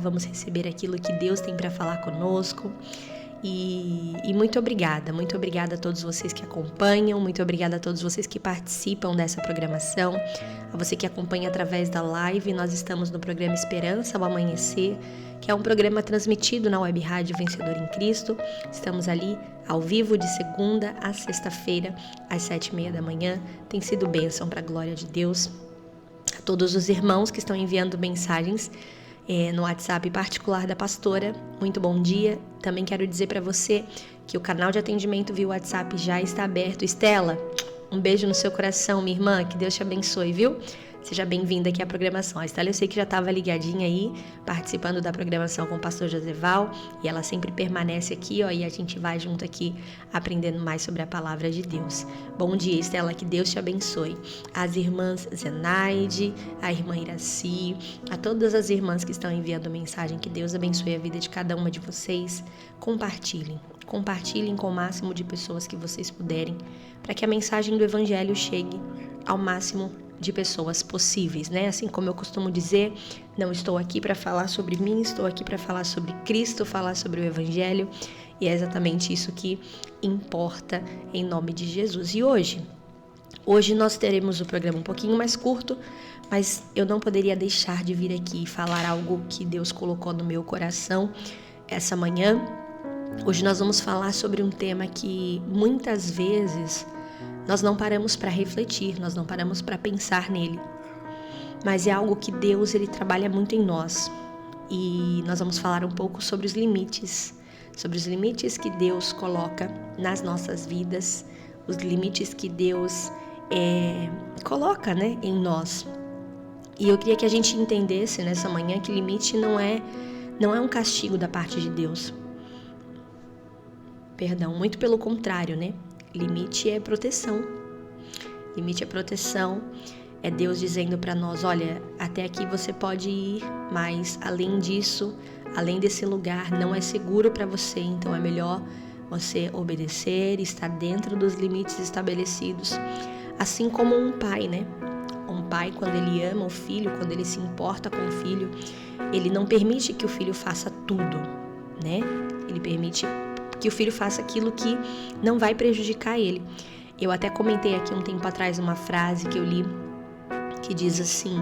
vamos receber aquilo que Deus tem para falar conosco. E muito obrigada a todos vocês que acompanham, muito obrigada a todos vocês que participam dessa programação, a você que acompanha através da live. Nós estamos no programa Esperança ao Amanhecer, que é um programa transmitido na Web Rádio Vencedor em Cristo. Estamos ali ao vivo de segunda a sexta-feira, às 7h30 da manhã. Tem sido bênção para a glória de Deus. A todos os irmãos que estão enviando mensagens no WhatsApp particular da pastora, muito bom dia. Também quero dizer para você que o canal de atendimento via WhatsApp já está aberto. Estela, um beijo no seu coração, minha irmã, que Deus te abençoe, viu? Seja bem-vinda aqui à programação. A Estela, eu sei que já estava ligadinha aí, participando da programação com o pastor Joseval, e ela sempre permanece aqui, ó, e a gente vai junto aqui aprendendo mais sobre a palavra de Deus. Bom dia, Estela, que Deus te abençoe. As irmãs Zenaide, a irmã Iraci, a todas as irmãs que estão enviando mensagem, que Deus abençoe a vida de cada uma de vocês. Compartilhem com o máximo de pessoas que vocês puderem, para que a mensagem do Evangelho chegue ao máximo de pessoas possíveis, né? Assim como eu costumo dizer, não estou aqui para falar sobre mim, estou aqui para falar sobre Cristo, falar sobre o Evangelho, e é exatamente isso que importa, em nome de Jesus. E hoje nós teremos o programa um pouquinho mais curto, mas eu não poderia deixar de vir aqui falar algo que Deus colocou no meu coração essa manhã. Hoje nós vamos falar sobre um tema que muitas vezes nós não paramos para refletir, nós não paramos para pensar nele. Mas é algo que Deus, ele trabalha muito em nós. E nós vamos falar um pouco sobre os limites que Deus coloca nas nossas vidas, os limites que Deus coloca, né, em nós. E eu queria que a gente entendesse nessa manhã que limite não é um castigo da parte de Deus. Perdão, muito pelo contrário, né? Limite é proteção. Limite é proteção. É Deus dizendo para nós, olha, até aqui você pode ir, mas além disso, além desse lugar, não é seguro para você. Então é melhor você obedecer, estar dentro dos limites estabelecidos. Assim como um pai, né? Um pai, quando ele ama o filho, quando ele se importa com o filho, ele não permite que o filho faça tudo, né? Ele permite que o filho faça aquilo que não vai prejudicar ele. Eu até comentei aqui um tempo atrás uma frase que eu li, que diz assim: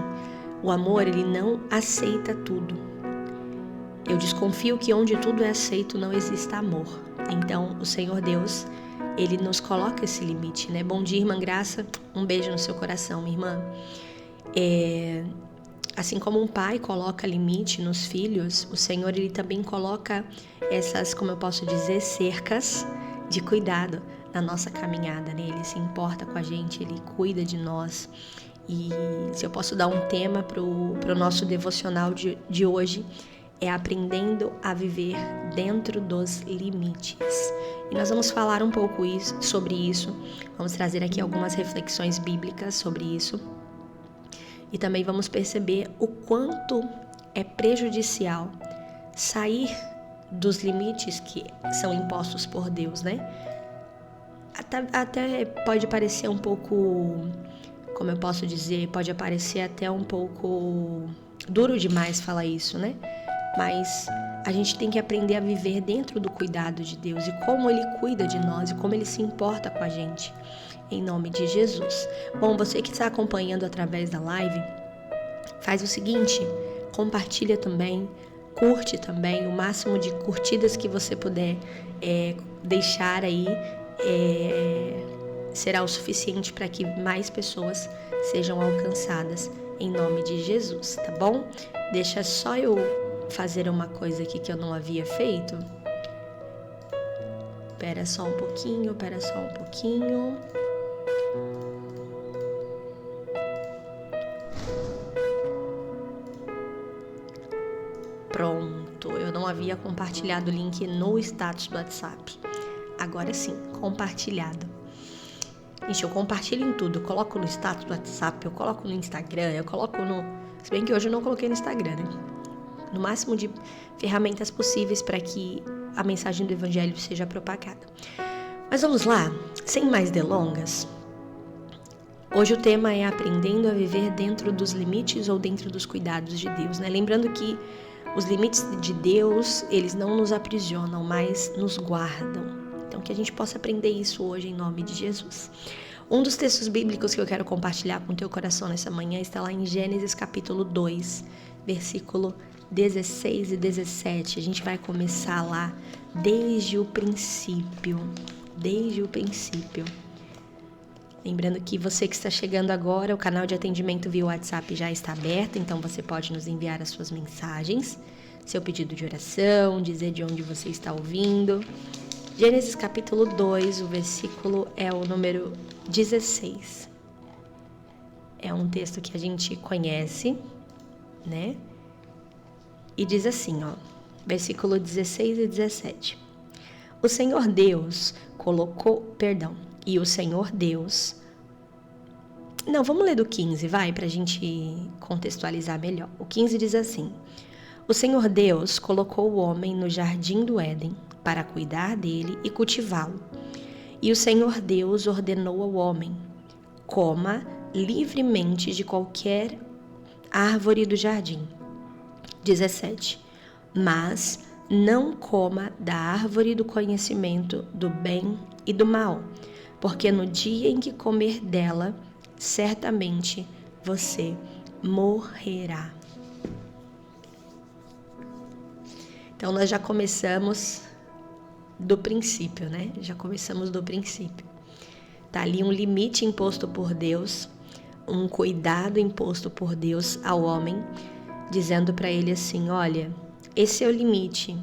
o amor, ele não aceita tudo. Eu desconfio que onde tudo é aceito não exista amor. Então, o Senhor Deus, ele nos coloca esse limite, né? Bom dia, irmã Graça, um beijo no seu coração, minha irmã. Assim como um pai coloca limite nos filhos, o Senhor, ele também coloca essas, como eu posso dizer, cercas de cuidado na nossa caminhada, né? Ele se importa com a gente, ele cuida de nós. E se eu posso dar um tema pro nosso devocional de hoje, é aprendendo a viver dentro dos limites. E nós vamos falar um pouco sobre isso, vamos trazer aqui algumas reflexões bíblicas sobre isso. E também vamos perceber o quanto é prejudicial sair dos limites que são impostos por Deus, né? Até pode parecer um pouco, como eu posso dizer, pode parecer até um pouco duro demais falar isso, né? Mas a gente tem que aprender a viver dentro do cuidado de Deus e como Ele cuida de nós e como Ele se importa com a gente. Em nome de Jesus. Bom, você que está acompanhando através da live, faz o seguinte, compartilha também, curte também, o máximo de curtidas que você puder deixar aí, será o suficiente para que mais pessoas sejam alcançadas em nome de Jesus, tá bom? Deixa só eu fazer uma coisa aqui que eu não havia feito. Espera só um pouquinho. Pronto, eu não havia compartilhado o link no status do WhatsApp. Agora sim, compartilhado. Gente, eu compartilho em tudo. Eu coloco no status do WhatsApp, eu coloco no Instagram, eu coloco no... Se bem que hoje eu não coloquei no Instagram, né? No máximo de ferramentas possíveis para que a mensagem do Evangelho seja propagada. Mas vamos lá, sem mais delongas. Hoje o tema é aprendendo a viver dentro dos limites ou dentro dos cuidados de Deus, né? Lembrando que Os limites de Deus, eles não nos aprisionam, mas nos guardam. Então, que a gente possa aprender isso hoje em nome de Jesus. Um dos textos bíblicos que eu quero compartilhar com o teu coração nessa manhã está lá em Gênesis capítulo 2, versículo 16 e 17. A gente vai começar lá desde o princípio. Lembrando que você que está chegando agora, o canal de atendimento via WhatsApp já está aberto, então você pode nos enviar as suas mensagens, seu pedido de oração, dizer de onde você está ouvindo. Gênesis capítulo 2, o versículo é o número 16. É um texto que a gente conhece, né? E diz assim, ó, versículo 16 e 17. O Senhor Deus e o Senhor Deus... Não, vamos ler do 15, vai, pra gente contextualizar melhor. O 15 diz assim: O Senhor Deus colocou o homem no jardim do Éden para cuidar dele e cultivá-lo. E o Senhor Deus ordenou ao homem: coma livremente de qualquer árvore do jardim. 17. Mas não coma da árvore do conhecimento do bem e do mal, porque no dia em que comer dela, certamente você morrerá. Então nós já começamos do princípio, né? Já começamos do princípio. Tá ali um limite imposto por Deus, um cuidado imposto por Deus ao homem, dizendo para ele assim: olha, esse é o limite.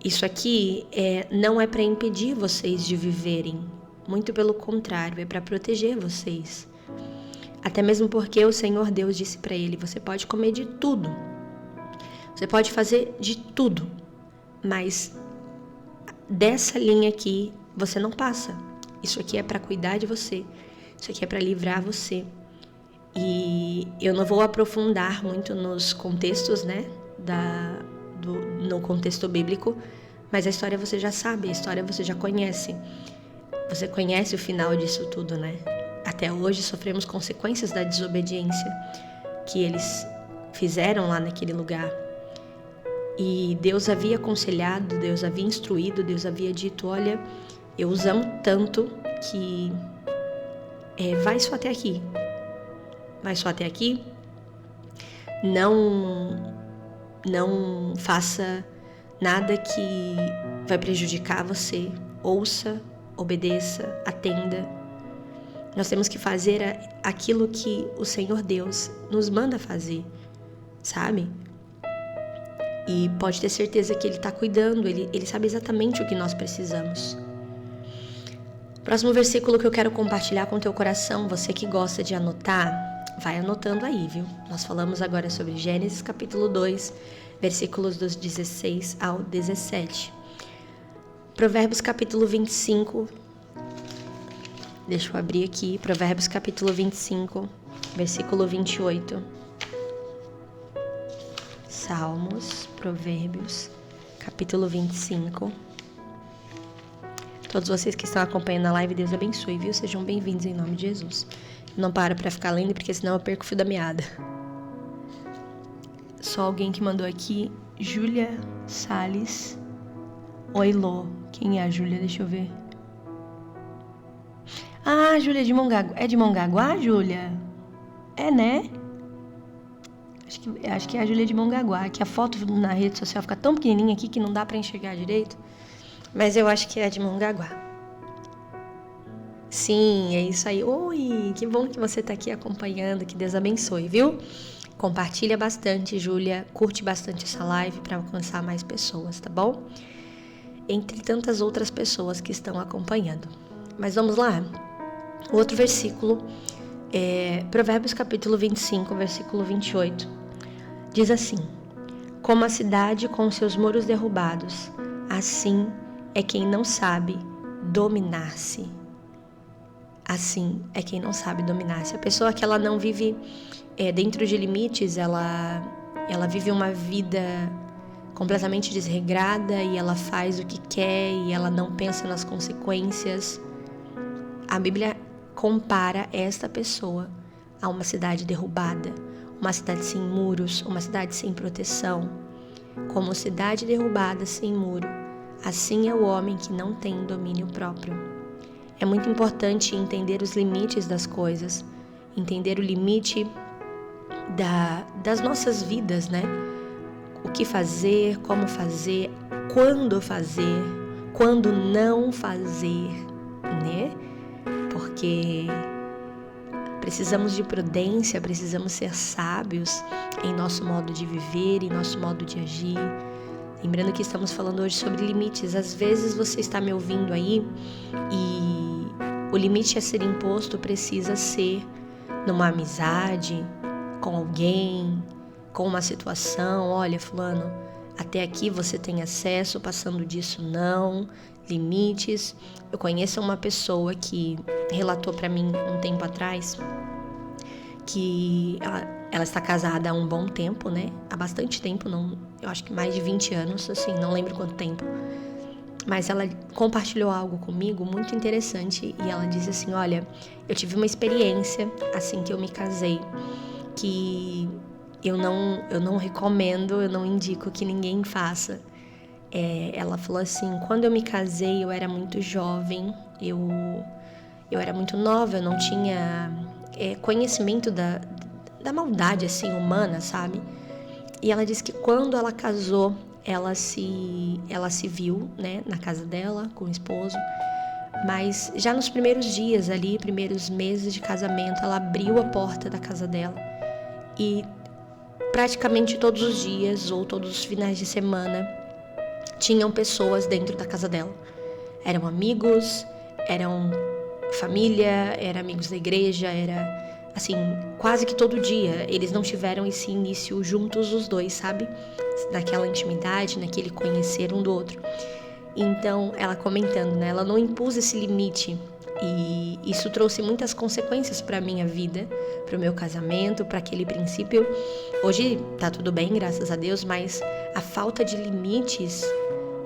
Isso aqui não é para impedir vocês de viverem, muito pelo contrário, é para proteger vocês. Até mesmo porque o Senhor Deus disse para ele: você pode comer de tudo, você pode fazer de tudo, mas dessa linha aqui você não passa. Isso aqui é para cuidar de você, isso aqui é para livrar você. E eu não vou aprofundar muito nos contextos, né, no contexto bíblico, mas a história você já sabe, a história você já conhece. Você conhece o final disso tudo, né? Até hoje sofremos consequências da desobediência que eles fizeram lá naquele lugar. E Deus havia aconselhado, Deus havia instruído, Deus havia dito: olha, eu os amo tanto que vai só até aqui. Vai só até aqui. Não faça nada que vai prejudicar você. Ouça, obedeça, atenda. Nós temos que fazer aquilo que o Senhor Deus nos manda fazer, sabe? E pode ter certeza que Ele está cuidando, Ele sabe exatamente o que nós precisamos. Próximo versículo que eu quero compartilhar com o teu coração, você que gosta de anotar, vai anotando aí, viu? Nós falamos agora sobre Gênesis capítulo 2, versículos dos 16 ao 17. Provérbios capítulo 25, deixa eu abrir aqui, Provérbios capítulo 25, versículo 28. Salmos, Provérbios, capítulo 25. Todos vocês que estão acompanhando a live, Deus abençoe, viu? Sejam bem-vindos em nome de Jesus. Não paro para ficar lendo, porque senão eu perco o fio da meada. Só alguém que mandou aqui, Júlia Salles. Oi, Lô. Quem é a Júlia? Deixa eu ver. Ah, Júlia de Mongaguá. É de Mongaguá, Júlia? É, né? Acho que é a Júlia de Mongaguá, que a foto na rede social fica tão pequenininha aqui que não dá para enxergar direito. Mas eu acho que é de Mongaguá. Sim, é isso aí. Oi, que bom que você está aqui acompanhando. Que Deus abençoe, viu? Compartilha bastante, Júlia. Curte bastante essa live para alcançar mais pessoas, tá bom? Entre tantas outras pessoas que estão acompanhando. Mas vamos lá? O outro versículo é Provérbios capítulo 25, versículo 28. Diz assim: como a cidade com seus muros derrubados, assim é quem não sabe dominar-se. Assim é quem não sabe dominar-se. A pessoa que ela não vive dentro de limites, ela vive uma vida completamente desregrada e ela faz o que quer e ela não pensa nas consequências. A Bíblia compara esta pessoa a uma cidade derrubada, uma cidade sem muros, uma cidade sem proteção. Como cidade derrubada sem muro, assim é o homem que não tem domínio próprio. É muito importante entender os limites das coisas, entender o limite das nossas vidas, né? O que fazer, como fazer, quando não fazer, né? Porque precisamos de prudência, precisamos ser sábios em nosso modo de viver, em nosso modo de agir. Lembrando que estamos falando hoje sobre limites. Às vezes você está me ouvindo aí e o limite a ser imposto precisa ser numa amizade, com alguém, com uma situação. Olha, fulano, até aqui você tem acesso, passando disso não. Limites. Eu conheço uma pessoa que relatou para mim um tempo atrás que ela está casada há um bom tempo, né? Há bastante tempo, não, eu acho que mais de 20 anos, assim, não lembro quanto tempo. Mas ela compartilhou algo comigo muito interessante e ela disse assim, olha, eu tive uma experiência assim que eu me casei que eu não recomendo, eu não indico que ninguém faça. Ela falou assim, quando eu me casei eu era muito jovem, eu era muito nova, eu não tinha conhecimento da maldade assim humana, sabe? E ela disse que quando ela casou, ela se viu, né, na casa dela com o esposo, mas já nos primeiros dias ali, primeiros meses de casamento, ela abriu a porta da casa dela e praticamente todos os dias ou todos os finais de semana tinham pessoas dentro da casa dela. Eram amigos, eram família, eram amigos da igreja, era assim, quase que todo dia. Eles não tiveram esse início juntos os dois, sabe? Naquela intimidade, naquele conhecer um do outro. Então, ela comentando, né? Ela não impôs esse limite e isso trouxe muitas consequências para a minha vida, para o meu casamento, para aquele princípio. Hoje tá tudo bem, graças a Deus, mas a falta de limites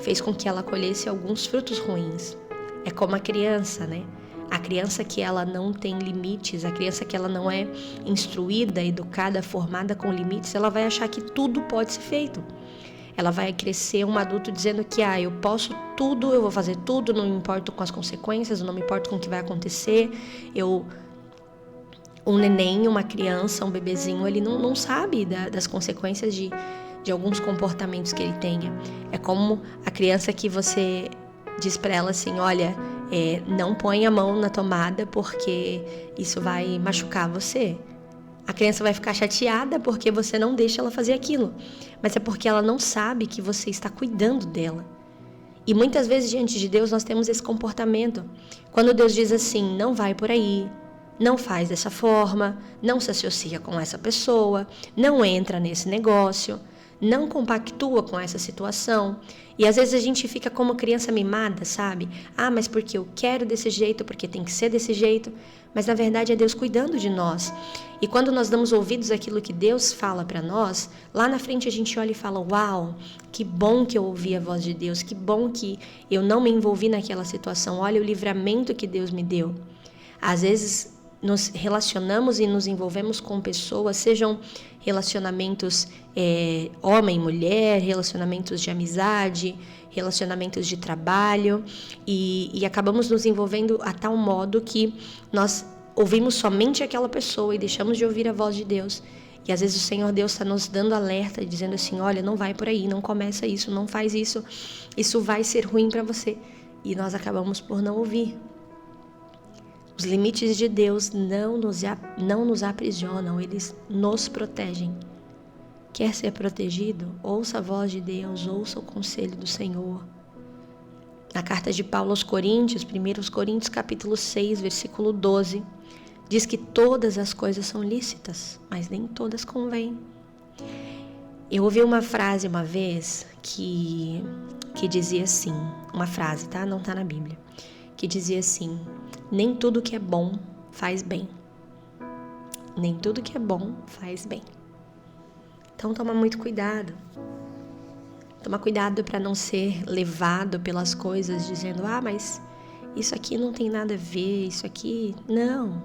fez com que ela colhesse alguns frutos ruins. É como a criança, né? A criança que ela não tem limites, a criança que ela não é instruída, educada, formada com limites, ela vai achar que tudo pode ser feito. Ela vai crescer um adulto dizendo que eu posso tudo, eu vou fazer tudo, não me importo com as consequências, não me importo com o que vai acontecer. Um neném, uma criança, um bebezinho, ele não sabe das consequências de alguns comportamentos que ele tenha. É como a criança que você diz para ela assim, olha, não põe a mão na tomada porque isso vai machucar você. A criança vai ficar chateada porque você não deixa ela fazer aquilo. Mas é porque ela não sabe que você está cuidando dela. E muitas vezes diante de Deus nós temos esse comportamento. Quando Deus diz assim, não vai por aí, não faz dessa forma, não se associa com essa pessoa, não entra nesse negócio, não compactua com essa situação. E às vezes a gente fica como criança mimada, sabe? Mas porque eu quero desse jeito, porque tem que ser desse jeito. Mas na verdade é Deus cuidando de nós. E quando nós damos ouvidos àquilo que Deus fala para nós, lá na frente a gente olha e fala, uau, que bom que eu ouvi a voz de Deus, que bom que eu não me envolvi naquela situação, olha o livramento que Deus me deu. Às vezes nos relacionamos e nos envolvemos com pessoas, sejam relacionamentos homem e mulher, relacionamentos de amizade, relacionamentos de trabalho, e acabamos nos envolvendo a tal modo que nós ouvimos somente aquela pessoa e deixamos de ouvir a voz de Deus. E às vezes o Senhor Deus está nos dando alerta, dizendo assim, olha, não vai por aí, não começa isso, não faz isso, isso vai ser ruim para você. E nós acabamos por não ouvir. Os limites de Deus não nos aprisionam, eles nos protegem. Quer ser protegido? Ouça a voz de Deus, ouça o conselho do Senhor. Na carta de Paulo aos Coríntios, 1 Coríntios capítulo 6, versículo 12, diz que todas as coisas são lícitas, mas nem todas convêm. Eu ouvi uma frase uma vez que dizia assim, uma frase, tá? Não tá na Bíblia, que dizia assim, nem tudo que é bom faz bem. Nem tudo que é bom faz bem. Então toma muito cuidado. Toma cuidado para não ser levado pelas coisas dizendo, mas isso aqui não tem nada a ver, isso aqui... Não.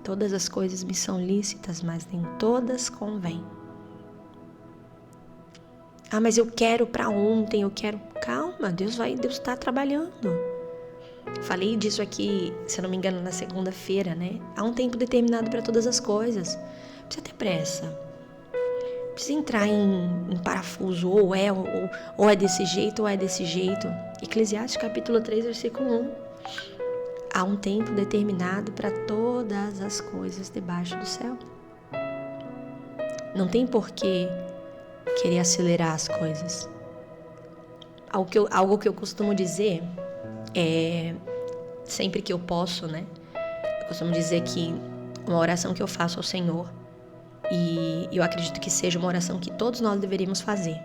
Todas as coisas me são lícitas, mas nem todas convêm. Ah, mas eu quero para ontem, eu quero... Calma, Deus está trabalhando. Falei disso aqui, se eu não me engano, na segunda-feira, né? Há um tempo determinado para todas as coisas. Não precisa ter pressa. Não precisa entrar em parafuso, ou é desse jeito, ou é desse jeito. Eclesiastes capítulo 3, versículo 1. Há um tempo determinado para todas as coisas debaixo do céu. Não tem porquê querer acelerar as coisas. Algo que eu costumo dizer é, sempre que eu posso, né? Eu costumo dizer que uma oração que eu faço ao Senhor, e eu acredito que seja uma oração que todos nós deveríamos fazer.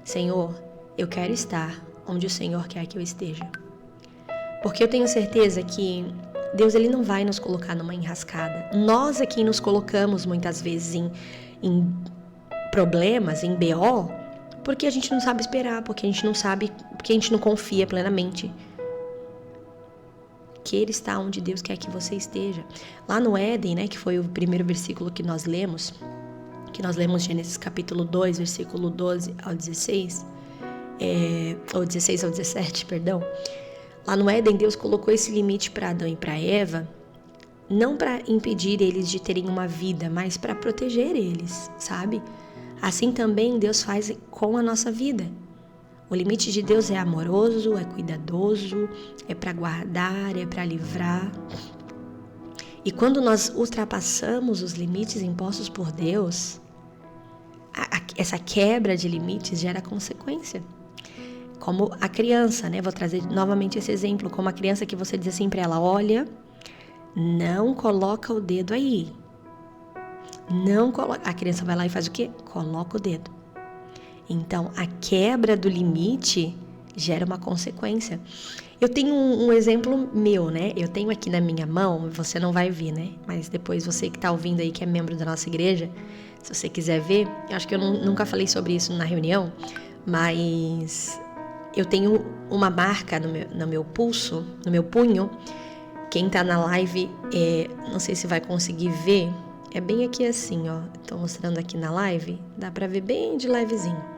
Senhor, eu quero estar onde o Senhor quer que eu esteja. Porque eu tenho certeza que Deus, Ele não vai nos colocar numa enrascada. Nós é quem nos colocamos muitas vezes em problemas, em BO, porque a gente não sabe esperar, porque a gente não sabe, porque a gente não confia plenamente que Ele está onde Deus quer que você esteja. Lá no Éden, né, que foi o primeiro versículo que nós lemos Gênesis capítulo 2, versículo 12 ao 16, ou 16 ao 17, perdão. Lá no Éden, Deus colocou esse limite para Adão e para Eva, não para impedir eles de terem uma vida, mas para proteger eles, sabe? Assim também Deus faz com a nossa vida. O limite de Deus é amoroso, é cuidadoso, é para guardar, é para livrar. E quando nós ultrapassamos os limites impostos por Deus, essa quebra de limites gera consequência. Como a criança, né? Vou trazer novamente esse exemplo, como a criança que você diz assim para ela, olha, não coloca o dedo aí. Não coloca. A criança vai lá e faz o quê? Coloca o dedo. Então, a quebra do limite gera uma consequência. Eu tenho um exemplo meu, né? Eu tenho aqui na minha mão, você não vai ver, né? Mas depois você que está ouvindo aí, que é membro da nossa igreja, se você quiser ver, eu acho que eu nunca falei sobre isso na reunião, mas eu tenho uma marca no meu pulso, no meu punho. Quem tá na live, não sei se vai conseguir ver, é bem aqui assim, ó. Tô mostrando aqui na live, dá pra ver bem de levezinho.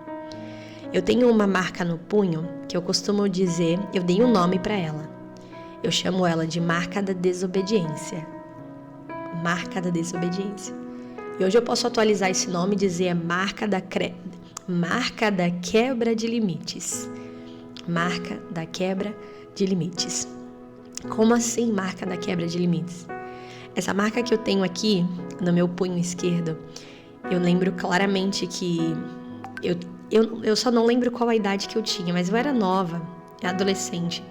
Eu tenho uma marca no punho que eu costumo dizer, eu dei um nome pra ela. Eu chamo ela de marca da desobediência. Marca da desobediência. E hoje eu posso atualizar esse nome e dizer marca da quebra de limites. Marca da quebra de limites. Como assim marca da quebra de limites? Essa marca que eu tenho aqui no meu punho esquerdo, eu lembro claramente que eu só não lembro qual a idade que eu tinha, mas eu era nova, adolescente.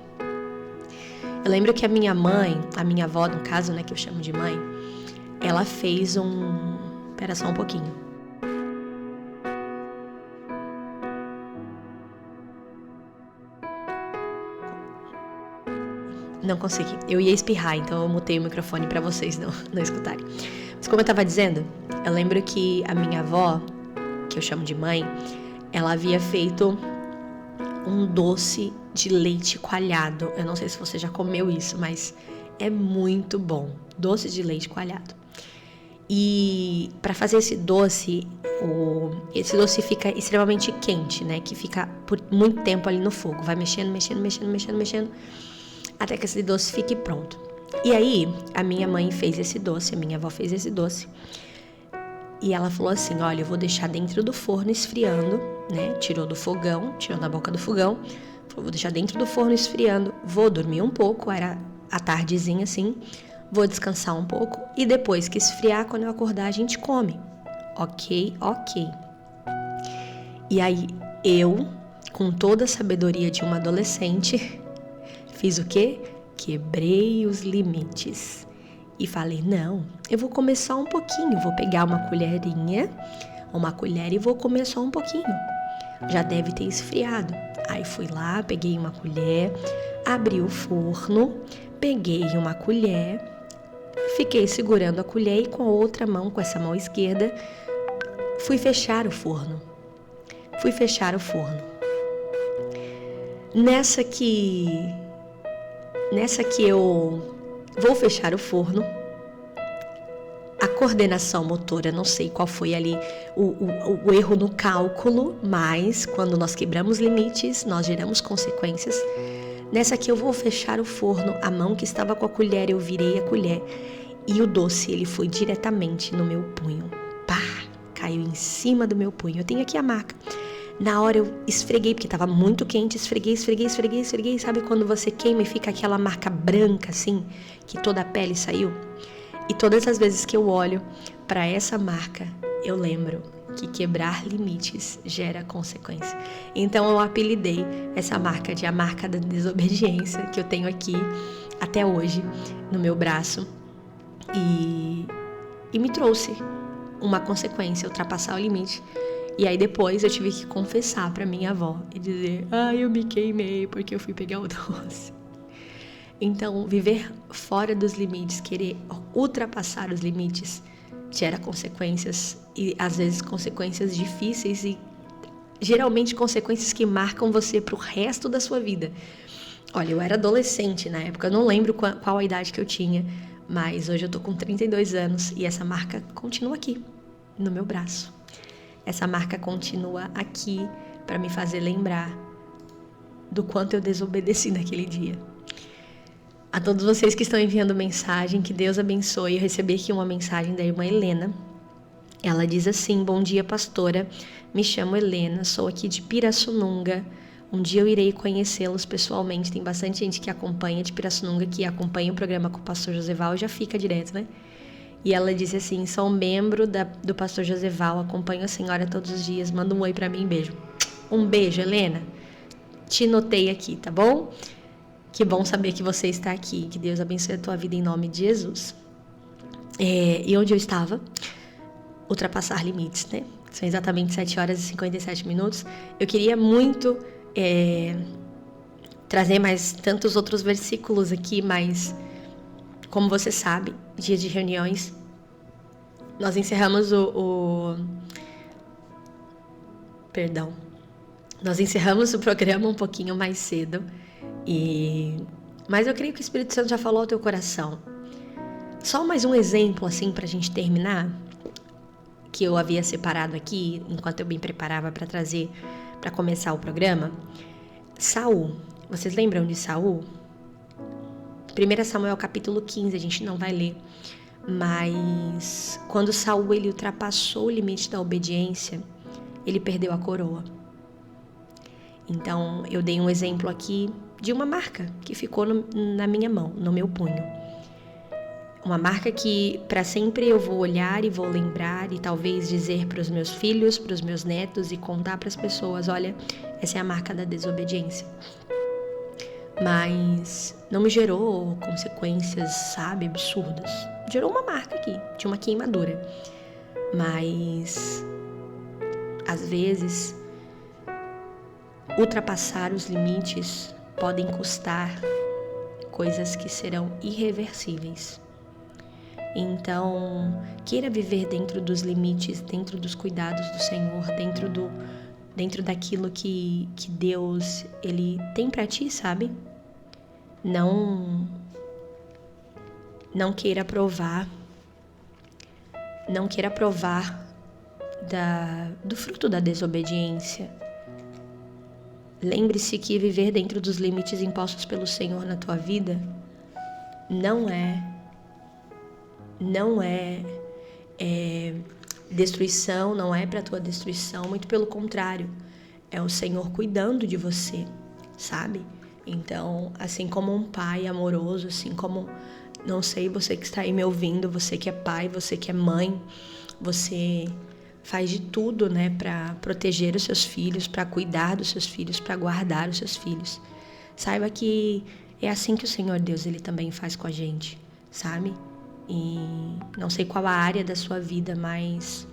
Eu lembro que a minha mãe, a minha avó, no caso, né, que eu chamo de mãe, ela fez Espera só um pouquinho. Não consegui. Eu ia espirrar, então eu mutei o microfone para vocês não escutarem. Mas como eu tava dizendo, eu lembro que a minha avó, que eu chamo de mãe, ela havia feito um doce de leite coalhado. Eu não sei se você já comeu isso, mas é muito bom. Doce de leite coalhado. E para fazer esse doce fica extremamente quente, né? Que fica por muito tempo ali no fogo. Vai mexendo, até que esse doce fique pronto. E aí, a minha mãe fez esse doce, a minha avó fez esse doce. E ela falou assim, olha, eu vou deixar dentro do forno esfriando, né? Tirou da boca do fogão. Falou, vou deixar dentro do forno esfriando. Vou dormir um pouco, era a tardezinha assim. Vou descansar um pouco. E depois que esfriar, quando eu acordar, a gente come. Ok. E aí, eu, com toda a sabedoria de uma adolescente, fiz o quê? Quebrei os limites. E falei, não, eu vou comer só um pouquinho. Vou pegar uma colher e vou comer só um pouquinho. Já deve ter esfriado. Aí fui lá, peguei uma colher, abri o forno, peguei uma colher, fiquei segurando a colher e com a outra mão, com essa mão esquerda, fui fechar o forno. Nessa que eu vou fechar o forno, coordenação motora, não sei qual foi ali o erro no cálculo, mas quando nós quebramos limites, nós geramos consequências. Nessa aqui eu vou fechar o forno, a mão que estava com a colher, eu virei a colher e o doce, ele foi diretamente no meu punho. Pá! Caiu em cima do meu punho. Eu tenho aqui a marca. Na hora eu esfreguei, porque estava muito quente, esfreguei. Sabe quando você queima e fica aquela marca branca assim, que toda a pele saiu? E todas as vezes que eu olho para essa marca, eu lembro que quebrar limites gera consequência. Então eu apelidei essa marca de a marca da desobediência, que eu tenho aqui até hoje no meu braço. E me trouxe uma consequência, ultrapassar o limite. E aí depois eu tive que confessar para minha avó e dizer: eu me queimei porque eu fui pegar o doce. Então, viver fora dos limites, querer ultrapassar os limites, gera consequências, e às vezes consequências difíceis e geralmente consequências que marcam você pro resto da sua vida. Olha, eu era adolescente na época, eu não lembro qual a idade que eu tinha, mas hoje eu tô com 32 anos e essa marca continua aqui, no meu braço. Essa marca continua aqui para me fazer lembrar do quanto eu desobedeci naquele dia. A todos vocês que estão enviando mensagem, que Deus abençoe. Eu recebi aqui uma mensagem da irmã Helena. Ela diz assim: bom dia, pastora. Me chamo Helena, sou aqui de Pirassununga. Um dia eu irei conhecê-los pessoalmente. Tem bastante gente que acompanha de Pirassununga, que acompanha o programa com o pastor Joseval, já fica direto, né? E ela disse assim: sou membro do pastor Joseval, acompanho a senhora todos os dias. Manda um oi pra mim, beijo. Um beijo, Helena. Te notei aqui, tá bom? Que bom saber que você está aqui. Que Deus abençoe a tua vida em nome de Jesus. E onde eu estava? Ultrapassar limites, né? São exatamente 7 horas e 57 minutos. Eu queria muito trazer mais tantos outros versículos aqui, mas como você sabe, dia de reuniões, nós encerramos Nós encerramos o programa um pouquinho mais cedo. Mas eu creio que o Espírito Santo já falou ao teu coração. Só mais um exemplo assim pra gente terminar, que eu havia separado aqui enquanto eu me preparava para trazer, para começar o programa. Saul, vocês lembram de Saul? 1 Samuel capítulo 15, a gente não vai ler, mas quando Saul ele ultrapassou o limite da obediência, ele perdeu a coroa. Então eu dei um exemplo aqui de uma marca que ficou na minha mão, no meu punho. Uma marca que para sempre eu vou olhar e vou lembrar e talvez dizer para os meus filhos, para os meus netos e contar para as pessoas: olha, essa é a marca da desobediência. Mas não me gerou consequências, sabe, absurdas. Gerou uma marca aqui, de uma queimadura. Mas às vezes ultrapassar os limites podem custar coisas que serão irreversíveis. Então, queira viver dentro dos limites, dentro dos cuidados do Senhor, dentro daquilo que Deus ele tem para ti, sabe? Não queira provar do fruto da desobediência. Lembre-se que viver dentro dos limites impostos pelo Senhor na tua vida não é destruição, não é para tua destruição, muito pelo contrário, é o Senhor cuidando de você, sabe? Então, assim como um pai amoroso, assim como, não sei, você que está aí me ouvindo, você que é pai, você que é mãe, você faz de tudo, né, para proteger os seus filhos, para cuidar dos seus filhos, para guardar os seus filhos. Saiba que é assim que o Senhor Deus ele também faz com a gente, sabe? E não sei qual a área da sua vida, mas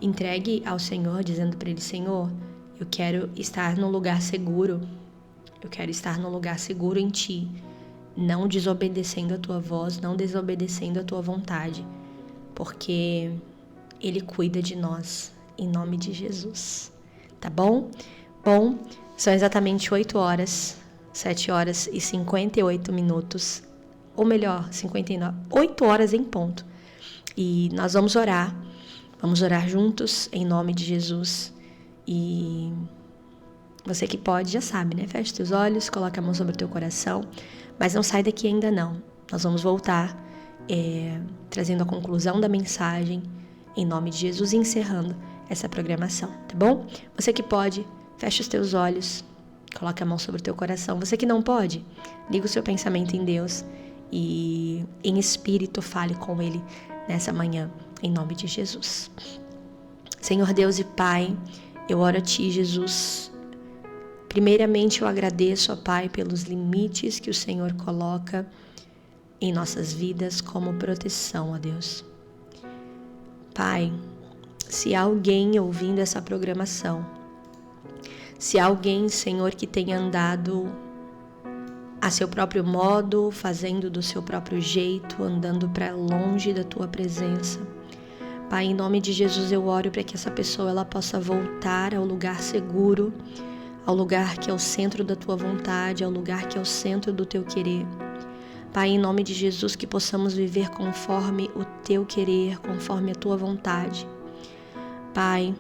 entregue ao Senhor, dizendo para Ele: Senhor, eu quero estar num lugar seguro, eu quero estar num lugar seguro em Ti, não desobedecendo a Tua voz, não desobedecendo a Tua vontade, porque Ele cuida de nós, em nome de Jesus, tá bom? Bom, são exatamente 7 horas e 58 minutos, ou melhor, 59, 8 horas em ponto. E nós vamos orar juntos em nome de Jesus. E você que pode, já sabe, né? Feche teus olhos, coloca a mão sobre o teu coração, mas não sai daqui ainda não. Nós vamos voltar trazendo a conclusão da mensagem em nome de Jesus e encerrando essa programação, tá bom? Você que pode, feche os teus olhos, coloca a mão sobre o teu coração. Você que não pode, liga o seu pensamento em Deus e em espírito fale com Ele nessa manhã, em nome de Jesus. Senhor Deus e Pai, eu oro a Ti, Jesus. Primeiramente eu agradeço, ó Pai, pelos limites que o Senhor coloca em nossas vidas como proteção, ó Deus. Pai, se há alguém ouvindo essa programação, se há alguém, Senhor, que tenha andado a seu próprio modo, fazendo do seu próprio jeito, andando para longe da Tua presença, Pai, em nome de Jesus eu oro para que essa pessoa ela possa voltar ao lugar seguro, ao lugar que é o centro da Tua vontade, ao lugar que é o centro do Teu querer. Pai, em nome de Jesus, que possamos viver conforme o Teu querer, conforme a Tua vontade. Pai,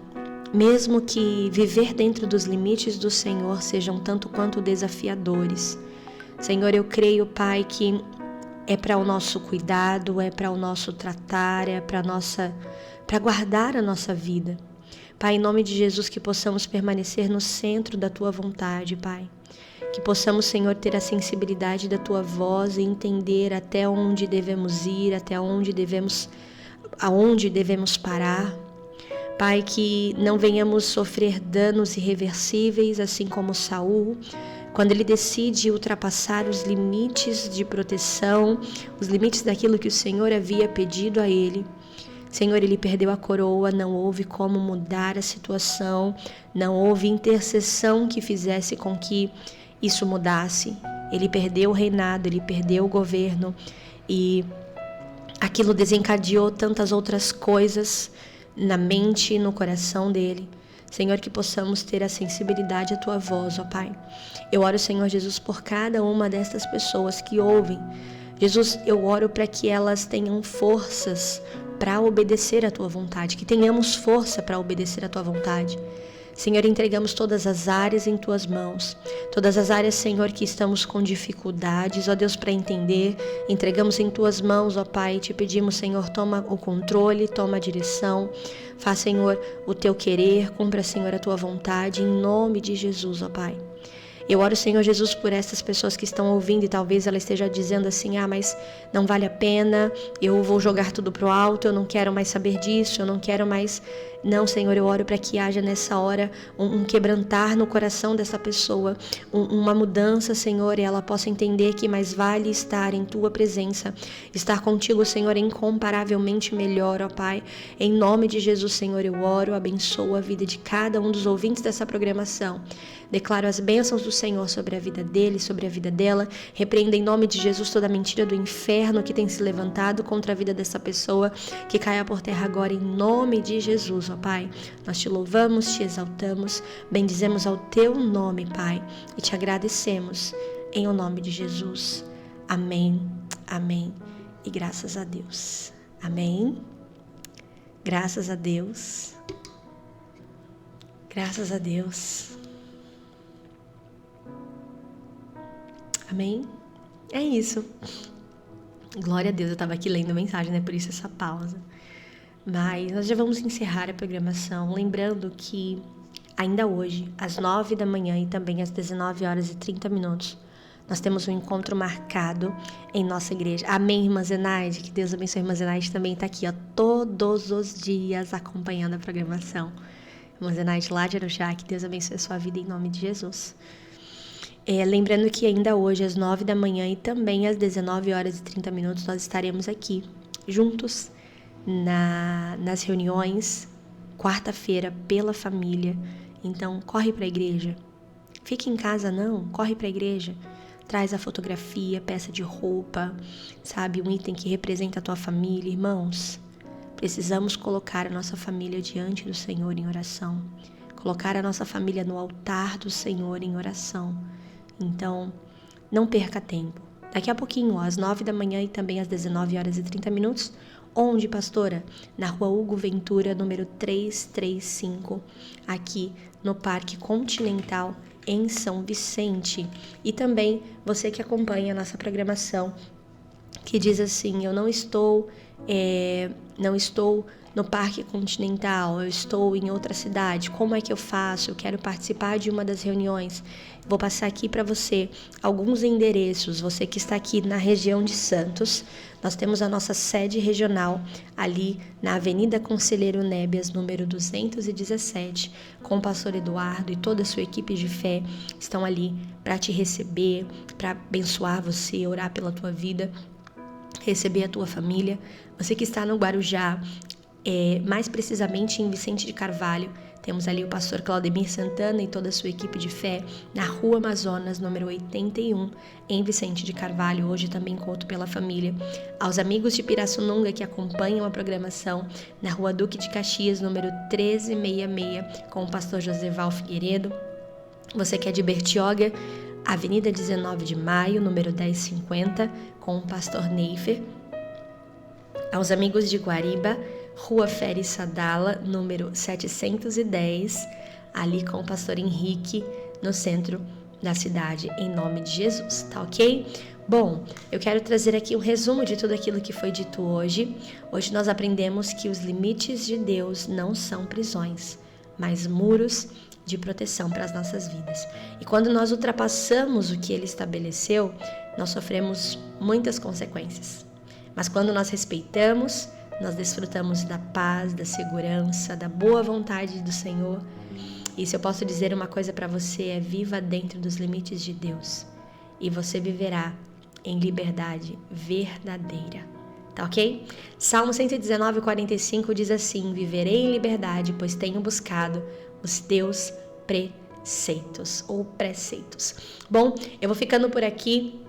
mesmo que viver dentro dos limites do Senhor sejam tanto quanto desafiadores, Senhor, eu creio, Pai, que é para o nosso cuidado, é para o nosso tratar, é para guardar a nossa vida. Pai, em nome de Jesus, que possamos permanecer no centro da Tua vontade, Pai. Que possamos, Senhor, ter a sensibilidade da Tua voz e entender até onde devemos ir, aonde devemos parar. Pai, que não venhamos sofrer danos irreversíveis, assim como Saul, quando ele decide ultrapassar os limites de proteção, os limites daquilo que o Senhor havia pedido a ele. Senhor, ele perdeu a coroa, não houve como mudar a situação, não houve intercessão que fizesse com que isso mudasse. Ele perdeu o reinado, ele perdeu o governo e aquilo desencadeou tantas outras coisas na mente e no coração dele. Senhor, que possamos ter a sensibilidade à Tua voz, ó Pai. Eu oro, Senhor Jesus, por cada uma destas pessoas que ouvem. Jesus, eu oro para que elas tenham forças para obedecer à Tua vontade, que tenhamos força para obedecer à Tua vontade. Senhor, entregamos todas as áreas em Tuas mãos. Todas as áreas, Senhor, que estamos com dificuldades, ó Deus, para entender, entregamos em Tuas mãos, ó Pai, e te pedimos, Senhor, toma o controle, toma a direção, faz, Senhor, o Teu querer, cumpra, Senhor, a Tua vontade, em nome de Jesus, ó Pai. Eu oro, Senhor Jesus, por essas pessoas que estão ouvindo e talvez ela esteja dizendo assim, mas não vale a pena, eu vou jogar tudo pro alto, eu não quero mais saber disso, eu não quero mais... Não, Senhor, eu oro para que haja nessa hora um quebrantar no coração dessa pessoa, uma mudança, Senhor, e ela possa entender que mais vale estar em Tua presença, estar contigo, Senhor, é incomparavelmente melhor, ó Pai. Em nome de Jesus, Senhor, eu oro, abençoo a vida de cada um dos ouvintes dessa programação. Declaro as bênçãos do Senhor sobre a vida dele, sobre a vida dela. Repreenda em nome de Jesus toda a mentira do inferno que tem se levantado contra a vida dessa pessoa, que caia por terra agora em nome de Jesus, ó Pai. Nós Te louvamos, Te exaltamos, bendizemos ao Teu nome, Pai, e Te agradecemos em o nome de Jesus. Amém, amém e graças a Deus. Amém. Graças a Deus. Graças a Deus. Amém? É isso. Glória a Deus, eu estava aqui lendo a mensagem, né? Por isso essa pausa. Mas nós já vamos encerrar a programação, lembrando que ainda hoje, às 9 da manhã e também às 19h30, nós temos um encontro marcado em nossa igreja. Amém, irmã Zenaide? Que Deus abençoe. A irmã Zenaide também está aqui, ó, todos os dias acompanhando a programação. Irmã Zenaide lá de Arujá, que Deus abençoe a sua vida em nome de Jesus. Lembrando que ainda hoje, às 9 da manhã e também às 19h30, nós estaremos aqui, juntos, nas reuniões, quarta-feira, pela família. Então, corre para a igreja. Fique em casa, não, corre para a igreja. Traz a fotografia, peça de roupa, sabe, um item que representa a tua família. Irmãos, precisamos colocar a nossa família diante do Senhor em oração. Colocar a nossa família no altar do Senhor em oração. Então, não perca tempo. Daqui a pouquinho, às 9 da manhã e também às 19h30, Onde, pastora? Na Rua Hugo Ventura, número 335, aqui no Parque Continental, em São Vicente. E também você que acompanha a nossa programação, que diz assim: eu não estou no Parque Continental, eu estou em outra cidade, como é que eu faço? Eu quero participar de uma das reuniões. Vou passar aqui para você alguns endereços. Você que está aqui na região de Santos, nós temos a nossa sede regional ali na Avenida Conselheiro Nébias, número 217, com o pastor Eduardo e toda a sua equipe de fé estão ali para te receber, para abençoar você, orar pela tua vida, receber a tua família. Você que está no Guarujá, mais precisamente em Vicente de Carvalho, temos ali o pastor Claudemir Santana e toda a sua equipe de fé na Rua Amazonas, número 81, em Vicente de Carvalho, hoje também conto pela família. Aos amigos de Pirassununga que acompanham a programação, na Rua Duque de Caxias, número 1366, com o pastor Joseval Figueiredo. Você que é de Bertioga, Avenida 19 de Maio, número 1050, com o pastor Neifer. Aos amigos de Guariba, Rua Fere Sadala, número 710, ali com o pastor Henrique, no centro da cidade, em nome de Jesus, tá ok? Bom, eu quero trazer aqui um resumo de tudo aquilo que foi dito hoje. Hoje nós aprendemos que os limites de Deus não são prisões, mas muros de proteção para as nossas vidas. E quando nós ultrapassamos o que Ele estabeleceu, nós sofremos muitas consequências. Mas quando nós respeitamos, nós desfrutamos da paz, da segurança, da boa vontade do Senhor. E se eu posso dizer uma coisa para você, viva dentro dos limites de Deus. E você viverá em liberdade verdadeira. Tá ok? Salmo 119:45 diz assim: viverei em liberdade, pois tenho buscado os teus preceitos ou preceitos. Bom, eu vou ficando por aqui.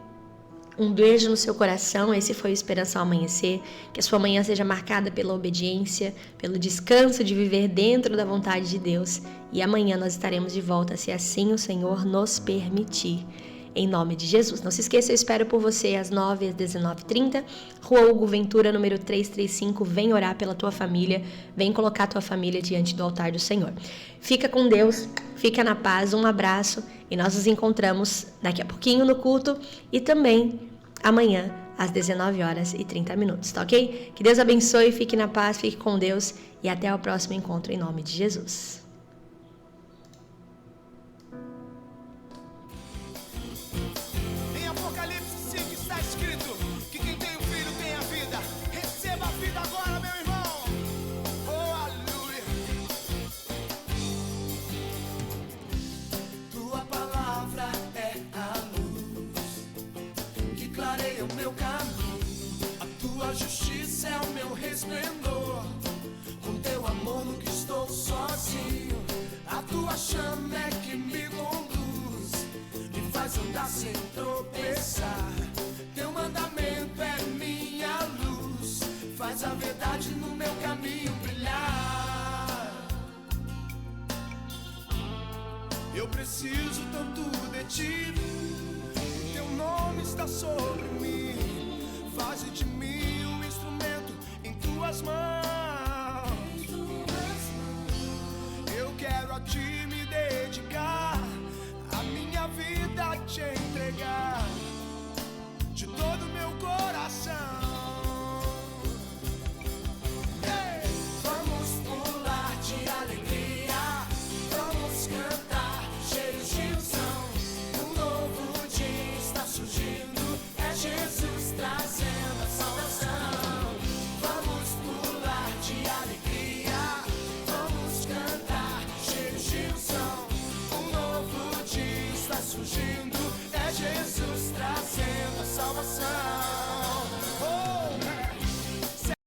Um beijo no seu coração. Esse foi o Esperança ao Amanhecer. Que a sua manhã seja marcada pela obediência, pelo descanso de viver dentro da vontade de Deus. E amanhã nós estaremos de volta, se assim o Senhor nos permitir. Em nome de Jesus. Não se esqueça, eu espero por você às 9 às 19h30. Rua Hugo Ventura, número 335. Vem orar pela tua família. Vem colocar a tua família diante do altar do Senhor. Fica com Deus. Fica na paz. Um abraço. E nós nos encontramos daqui a pouquinho no culto. E também amanhã às 19h30, tá ok? Que Deus abençoe. Fique na paz. Fique com Deus. E até o próximo encontro em nome de Jesus. Justiça é o meu resplendor. Com teu amor nunca estou sozinho. A tua chama é que me conduz, me faz andar sem tropeçar. Teu mandamento é minha luz, faz a verdade no meu caminho brilhar. Eu preciso tanto de ti, teu nome está sobre mim. Faz de mim um instrumento em tuas mãos. Eu quero a ti me dedicar, a minha vida te entregar, de todo meu coração. Hey! Vamos pular de alegria, vamos cantar cheios de unção. Um novo dia está surgindo, é Jesus trazendo a salvação. Vamos pular de alegria, vamos cantar cheios de unção. Um novo dia está surgindo, é Jesus trazendo a salvação.